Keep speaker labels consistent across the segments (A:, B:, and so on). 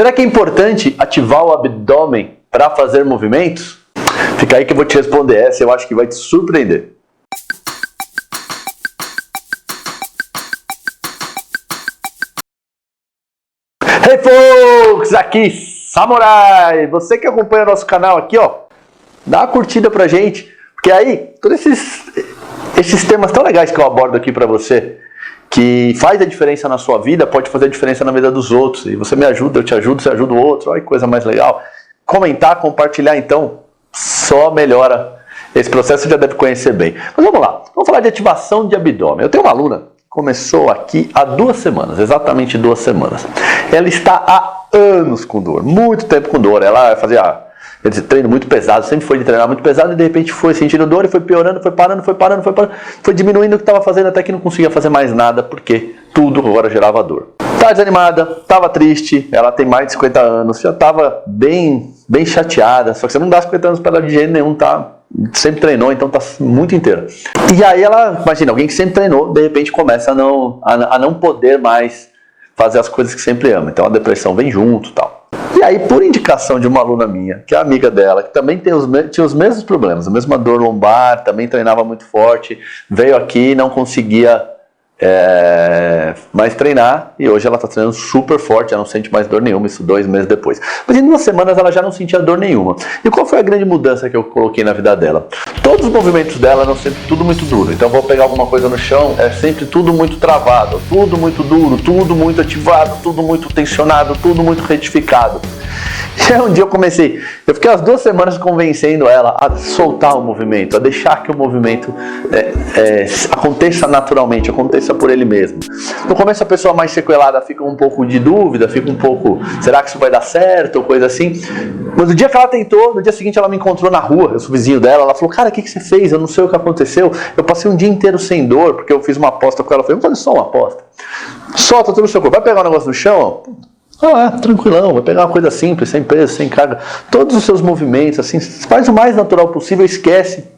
A: Será que é importante ativar o abdômen para fazer movimentos? Fica aí que eu vou te responder essa, eu acho que vai te surpreender. Hey folks, aqui Samurai! Você que acompanha o nosso canal aqui, ó, dá uma curtida pra gente, porque aí, todos esses temas tão legais que eu abordo aqui pra você, que faz a diferença na sua vida, pode fazer a diferença na vida dos outros. E você me ajuda, eu te ajudo, você ajuda o outro. Olha que coisa mais legal. Comentar, compartilhar, então, só melhora esse processo, você já deve conhecer bem. Mas vamos lá, vamos falar de ativação de abdômen. Eu tenho uma aluna que começou aqui há 2 semanas, exatamente 2 semanas. Ela está há anos com dor, muito tempo com dor. Ela fazia treino muito pesado, sempre foi de treinar muito pesado e de repente foi sentindo dor e foi piorando, foi parando, foi diminuindo o que estava fazendo até que não conseguia fazer mais nada porque tudo agora gerava dor. Estava desanimada, estava triste, ela tem mais de 50 anos, já estava bem chateada, só que você não dá 50 anos para ela de jeito nenhum, tá? Sempre treinou, então tá muito inteira. E aí ela, imagina, alguém que sempre treinou, de repente começa a não poder mais fazer as coisas que sempre ama, então a depressão vem junto e tal. E aí, por indicação de uma aluna minha, que é amiga dela, que também tinha os mesmos problemas, a mesma dor lombar, também treinava muito forte, veio aqui e não conseguia mais treinar, e hoje ela está treinando super forte, ela não sente mais dor nenhuma, isso 2 meses depois. Mas em 2 semanas ela já não sentia dor nenhuma. E qual foi a grande mudança que eu coloquei na vida dela? Todos os movimentos dela eram sempre tudo muito duro, então vou pegar alguma coisa no chão, é sempre tudo muito travado, tudo muito duro, tudo muito ativado, tudo muito tensionado, tudo muito retificado. E aí um dia eu fiquei as 2 semanas convencendo ela a soltar o movimento, a deixar que o movimento aconteça naturalmente, aconteça por ele mesmo. No começo a pessoa mais sequelada fica um pouco de dúvida, fica um pouco, será que isso vai dar certo, ou coisa assim. Mas no dia que ela tentou, no dia seguinte ela me encontrou na rua, eu sou vizinho dela, ela falou, cara, o que você fez? Eu não sei o que aconteceu, eu passei um dia inteiro sem dor, porque eu fiz uma aposta com ela, eu falei, vamos fazer só uma aposta. Solta tudo no seu corpo, vai pegar um negócio no chão, ó. Tranquilão, vai pegar uma coisa simples, sem peso, sem carga. Todos os seus movimentos, assim, faz o mais natural possível, esquece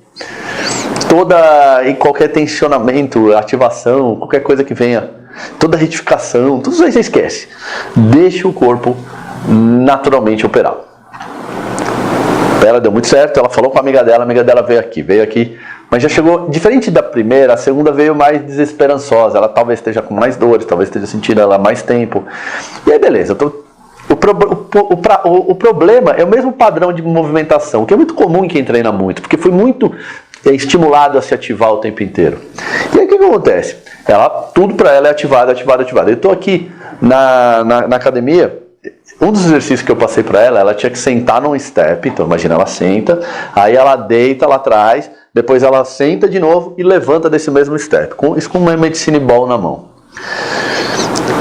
A: e qualquer tensionamento, ativação, qualquer coisa que venha, toda retificação, tudo isso aí você esquece. Deixa o corpo naturalmente operar. Ela deu muito certo, ela falou com a amiga dela veio aqui, mas já chegou, diferente da primeira, a segunda veio mais desesperançosa, ela talvez esteja com mais dores, talvez esteja sentindo ela há mais tempo. E aí beleza, o problema é o mesmo padrão de movimentação, que é muito comum em quem treina muito, porque foi muito estimulado a se ativar o tempo inteiro. E aí o que acontece? Tudo para ela é ativado. Eu estou aqui na academia. Um dos exercícios que eu passei para ela tinha que sentar num step, então imagina, ela senta, aí ela deita lá atrás, depois ela senta de novo e levanta desse mesmo step, isso com uma medicine ball na mão.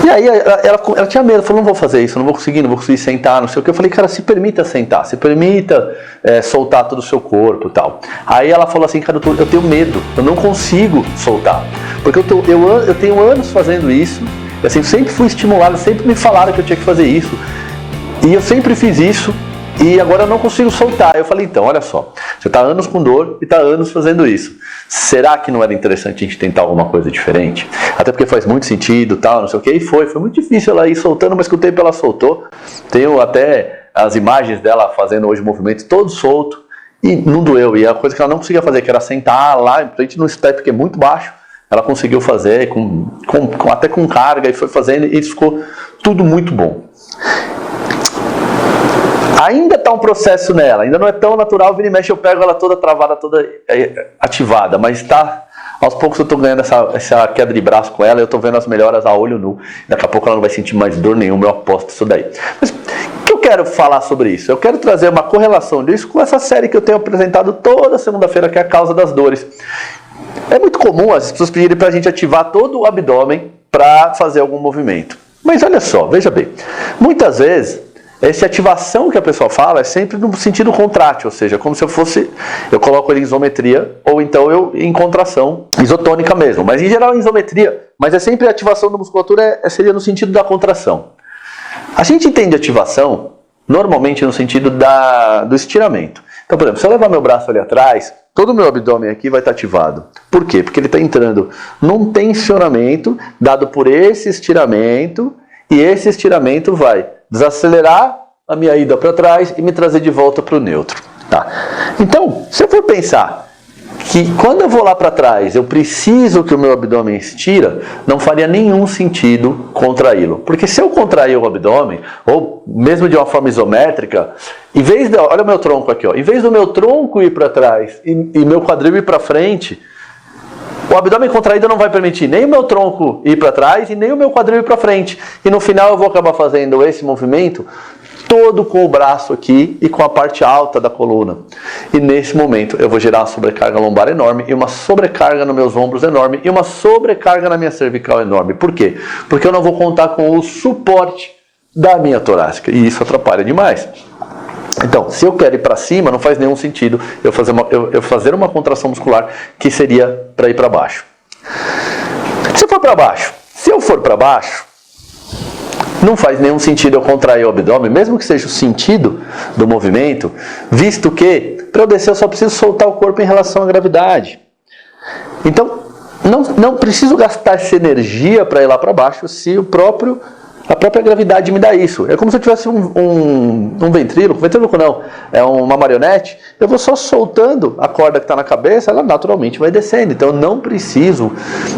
A: E aí ela tinha medo, falou, não vou fazer isso, não vou conseguir sentar, não sei o que. Eu falei, cara, se permita sentar, se permita soltar todo o seu corpo e tal. Aí ela falou assim, cara, eu tenho medo, eu não consigo soltar, porque eu tenho anos fazendo isso, e assim, sempre fui estimulado, sempre me falaram que eu tinha que fazer isso, e eu sempre fiz isso, e agora eu não consigo soltar. Eu falei, então, olha só, você está anos com dor e está anos fazendo isso. Será que não era interessante a gente tentar alguma coisa diferente? Até porque faz muito sentido, tal, não sei o que. E foi muito difícil ela ir soltando, mas com o tempo ela soltou. Tenho até as imagens dela fazendo hoje movimentos todo solto e não doeu. E a coisa que ela não conseguia fazer, que era sentar lá, frente no step que é muito baixo, ela conseguiu fazer até com carga e foi fazendo e ficou tudo muito bom. Ainda está um processo nela, ainda não é tão natural, vira e mexe, eu pego ela toda travada, toda ativada, mas aos poucos eu estou ganhando essa queda de braço com ela, eu estou vendo as melhoras a olho nu, daqui a pouco ela não vai sentir mais dor nenhuma, eu aposto isso daí. Mas o que eu quero falar sobre isso? Eu quero trazer uma correlação disso com essa série que eu tenho apresentado toda segunda-feira, que é a causa das dores. É muito comum as pessoas pedirem para a gente ativar todo o abdômen para fazer algum movimento. Mas olha só, veja bem, muitas vezes essa ativação que a pessoa fala é sempre no sentido contrátil, ou seja, como se eu coloco ele em isometria, ou então eu em contração isotônica mesmo, mas em geral em isometria, mas é sempre a ativação da musculatura seria no sentido da contração. A gente entende ativação normalmente no sentido do estiramento. Então, por exemplo, se eu levar meu braço ali atrás, todo o meu abdômen aqui vai estar ativado. Por quê? Porque ele está entrando num tensionamento dado por esse estiramento, e esse estiramento vai desacelerar a minha ida para trás e me trazer de volta para o neutro. Tá? Então, se eu for pensar que quando eu vou lá para trás, eu preciso que o meu abdômen estira, não faria nenhum sentido contraí-lo. Porque se eu contrair o abdômen, ou mesmo de uma forma isométrica, em vez de, olha o meu tronco aqui, ó, em vez do meu tronco ir para trás e meu quadril ir para frente, o abdômen contraído não vai permitir nem o meu tronco ir para trás e nem o meu quadril ir para frente. E no final eu vou acabar fazendo esse movimento todo com o braço aqui e com a parte alta da coluna. E nesse momento eu vou gerar uma sobrecarga lombar enorme e uma sobrecarga nos meus ombros enorme e uma sobrecarga na minha cervical enorme. Por quê? Porque eu não vou contar com o suporte da minha torácica e isso atrapalha demais. Então, se eu quero ir para cima, não faz nenhum sentido eu fazer uma contração muscular que seria para ir para baixo. Se eu for para baixo, não faz nenhum sentido eu contrair o abdômen, mesmo que seja o sentido do movimento, visto que, para eu descer, eu só preciso soltar o corpo em relação à gravidade. Então, não preciso gastar essa energia para ir lá para baixo se a própria gravidade me dá isso. É como se eu tivesse um ventríloco não, é uma marionete, eu vou só soltando a corda que está na cabeça, ela naturalmente vai descendo, então eu não preciso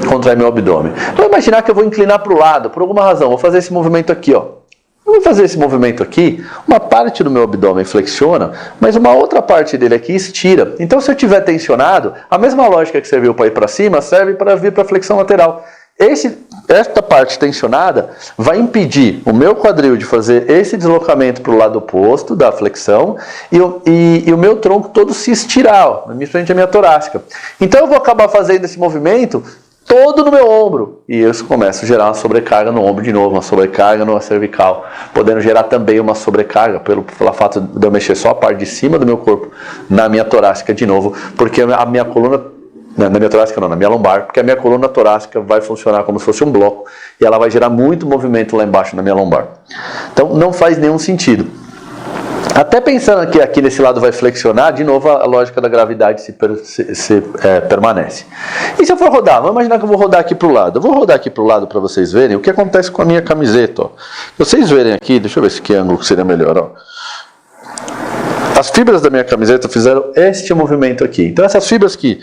A: contrair meu abdômen. Vou imaginar que eu vou inclinar para o lado, por alguma razão, vou fazer esse movimento aqui, ó. Eu vou fazer esse movimento aqui, uma parte do meu abdômen flexiona, mas uma outra parte dele aqui estira. Então se eu estiver tensionado, a mesma lógica que serviu para ir para cima, serve para vir para a flexão lateral. Esta parte tensionada vai impedir o meu quadril de fazer esse deslocamento para o lado oposto da flexão e o meu tronco todo se estirar, principalmente a minha torácica. Então eu vou acabar fazendo esse movimento todo no meu ombro e isso começa a gerar uma sobrecarga no ombro de novo, uma sobrecarga na cervical, podendo gerar também uma sobrecarga pelo fato de eu mexer só a parte de cima do meu corpo na minha torácica de novo, porque a minha coluna na minha torácica não, na minha lombar, porque a minha coluna torácica vai funcionar como se fosse um bloco e ela vai gerar muito movimento lá embaixo na minha lombar. Então não faz nenhum sentido. Até pensando que aqui nesse lado vai flexionar, de novo a lógica da gravidade permanece. E se eu for rodar? Vamos imaginar que eu vou rodar aqui para o lado. Eu vou rodar aqui para o lado para vocês verem o que acontece com a minha camiseta. Ó. Vocês verem aqui, deixa eu ver se que ângulo seria melhor. Ó. As fibras da minha camiseta fizeram este movimento aqui. Então essas fibras aqui,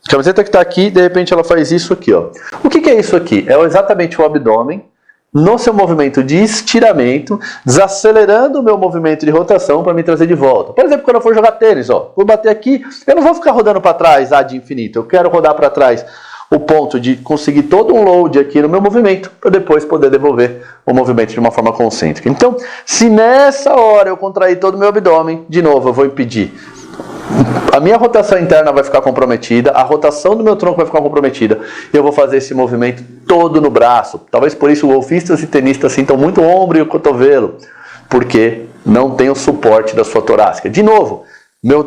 A: a camiseta que está aqui, de repente ela faz isso aqui. Ó. O que é isso aqui? É exatamente o abdômen no seu movimento de estiramento, desacelerando o meu movimento de rotação para me trazer de volta. Por exemplo, quando eu for jogar tênis, ó, vou bater aqui, eu não vou ficar rodando para trás ad infinito. Eu quero rodar para trás o ponto de conseguir todo um load aqui no meu movimento para depois poder devolver o movimento de uma forma concêntrica. Então, se nessa hora eu contrair todo o meu abdômen, de novo eu vou impedir. A minha rotação interna vai ficar comprometida, a rotação do meu tronco vai ficar comprometida e eu vou fazer esse movimento todo no braço. Talvez por isso golfistas e tenistas sintam muito o ombro e o cotovelo, porque não tem o suporte da sua torácica. De novo,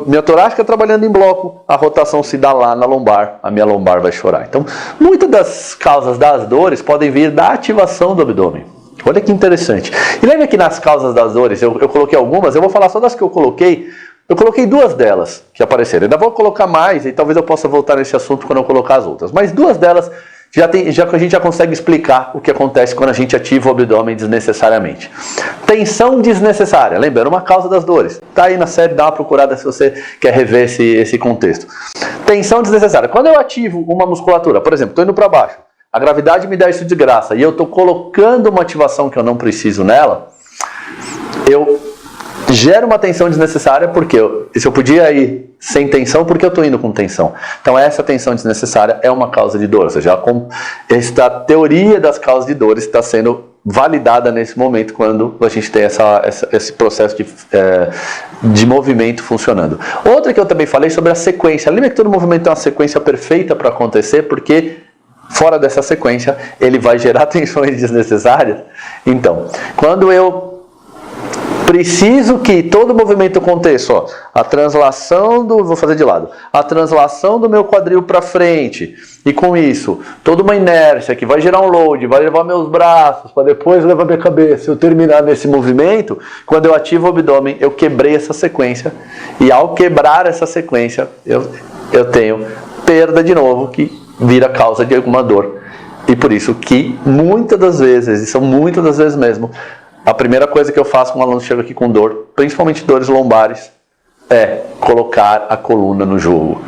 A: minha torácica trabalhando em bloco, a rotação se dá lá na lombar, a minha lombar vai chorar. Então, muitas das causas das dores podem vir da ativação do abdômen. Olha que interessante. E lembra que nas causas das dores, eu coloquei algumas, eu vou falar só das que eu coloquei. Eu coloquei duas delas que apareceram. Ainda vou colocar mais e talvez eu possa voltar nesse assunto quando eu colocar as outras. Mas duas delas já a gente já consegue explicar o que acontece quando a gente ativa o abdômen desnecessariamente. Tensão desnecessária. Lembrando, uma causa das dores. Está aí na série, dá uma procurada se você quer rever esse contexto. Tensão desnecessária. Quando eu ativo uma musculatura, por exemplo, estou indo para baixo, a gravidade me dá isso de graça e eu estou colocando uma ativação que eu não preciso nela, eu gera uma tensão desnecessária, porque se eu podia ir sem tensão, porque eu estou indo com tensão. Então essa tensão desnecessária é uma causa de dor, ou seja, esta teoria das causas de dor está sendo validada nesse momento, quando a gente tem esse processo de movimento funcionando. Outra que eu também falei sobre a sequência. Lembra que todo movimento tem uma sequência perfeita para acontecer, porque fora dessa sequência ele vai gerar tensões desnecessárias? Então, quando eu preciso que todo movimento aconteça, ó, a translação vou fazer de lado, a translação do meu quadril para frente, e com isso, toda uma inércia que vai gerar um load, vai levar meus braços, para depois levar minha cabeça, eu terminar nesse movimento, quando eu ativo o abdômen, eu quebrei essa sequência, e ao quebrar essa sequência, eu tenho perda de novo, que vira causa de alguma dor. E por isso que muitas das vezes, e são muitas das vezes mesmo, a primeira coisa que eu faço com um aluno que chega aqui com dor, principalmente dores lombares, é colocar a coluna no jogo.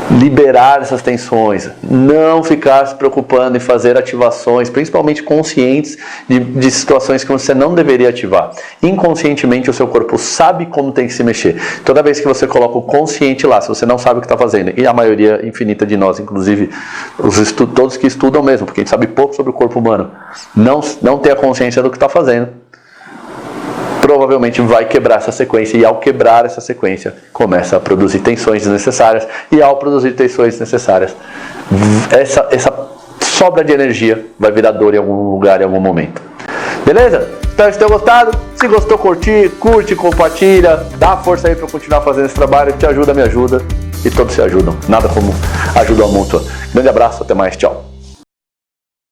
A: Liberar essas tensões, não ficar se preocupando em fazer ativações, principalmente conscientes de situações que você não deveria ativar. Inconscientemente o seu corpo sabe como tem que se mexer. Toda vez que você coloca o consciente lá, se você não sabe o que está fazendo, e a maioria infinita de nós, inclusive todos que estudam mesmo, porque a gente sabe pouco sobre o corpo humano, não ter a consciência do que está fazendo, provavelmente vai quebrar essa sequência, e ao quebrar essa sequência, começa a produzir tensões desnecessárias, e ao produzir tensões desnecessárias, essa sobra de energia vai virar dor em algum lugar, em algum momento. Beleza? Espero que tenham gostado. Se gostou, curte, compartilha, dá força aí para continuar fazendo esse trabalho, te ajuda, me ajuda, e todos se ajudam. Nada como ajuda mútua. Grande abraço, até mais, tchau.